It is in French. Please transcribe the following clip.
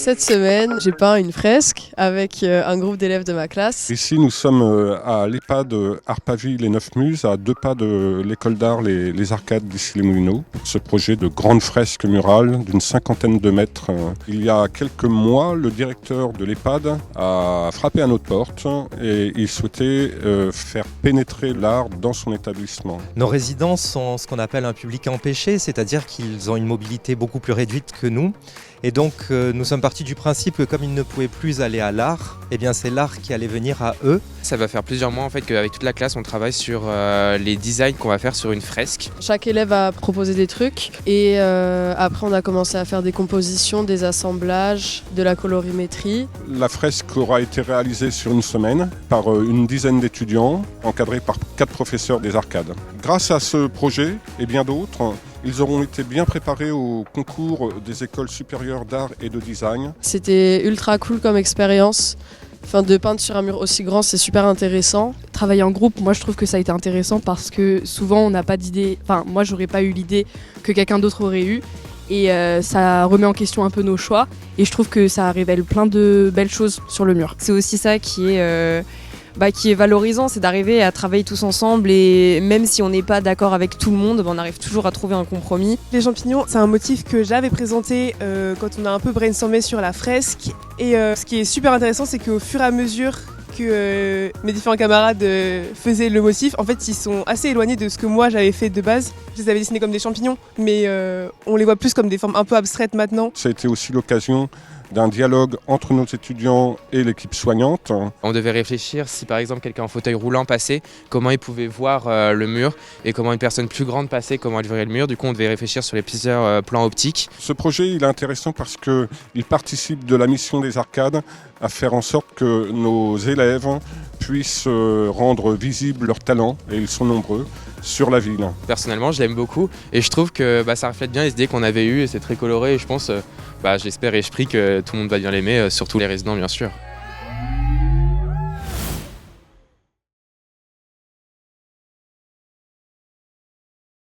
Cette semaine, j'ai peint une fresque avec un groupe d'élèves de ma classe. Ici, nous sommes à l'EHPAD Harpaville les 9 Muses, à 2 pas de l'école d'art les Arcades d'Issy-les-Moulineaux. Ce projet de grande fresque murale d'une 50aine de mètres. Il y a quelques mois, le directeur de l'EHPAD a frappé à notre porte et il souhaitait faire pénétrer l'art dans son établissement. Nos résidents sont ce qu'on appelle un public empêché, c'est-à-dire qu'ils ont une mobilité beaucoup plus réduite que nous. Et donc nous sommes partis du principe que comme ils ne pouvaient plus aller à l'art, eh bien c'est l'art qui allait venir à eux. Ça va faire plusieurs mois en fait qu'avec toute la classe on travaille sur les designs qu'on va faire sur une fresque. Chaque élève a proposé des trucs et après on a commencé à faire des compositions, des assemblages, de la colorimétrie. La fresque aura été réalisée sur une semaine par une dizaine d'étudiants, encadrés par 4 professeurs des Arcades. Grâce à ce projet et bien d'autres, ils auront été bien préparés au concours des écoles supérieures d'art et de design. C'était ultra cool comme expérience. De peindre sur un mur aussi grand, c'est super intéressant. Travailler en groupe, moi je trouve que ça a été intéressant parce que souvent on n'a pas d'idée, moi j'aurais pas eu l'idée que quelqu'un d'autre aurait eu. Et ça remet en question un peu nos choix. Et je trouve que ça révèle plein de belles choses sur le mur. C'est aussi ça qui est valorisant, c'est d'arriver à travailler tous ensemble et même si on n'est pas d'accord avec tout le monde, on arrive toujours à trouver un compromis. Les champignons, c'est un motif que j'avais présenté quand on a un peu brainstormé sur la fresque. Et ce qui est super intéressant, c'est qu'au fur et à mesure que mes différents camarades faisaient le motif, en fait ils sont assez éloignés de ce que moi j'avais fait de base. Je les avais dessinés comme des champignons, mais on les voit plus comme des formes un peu abstraites maintenant. Ça a été aussi l'occasion d'un dialogue entre nos étudiants et l'équipe soignante. On devait réfléchir si par exemple quelqu'un en fauteuil roulant passait, comment il pouvait voir le mur et comment une personne plus grande passait, comment elle verrait le mur. Du coup on devait réfléchir sur les plusieurs plans optiques. Ce projet il est intéressant parce qu'il participe de la mission des Arcades à faire en sorte que nos élèves puissent rendre visibles leurs talents, et ils sont nombreux, sur la ville. Personnellement je l'aime beaucoup et je trouve que ça reflète bien les idées qu'on avait eues et c'est très coloré et je pense, j'espère et je prie que tout le monde va bien l'aimer, surtout les résidents bien sûr.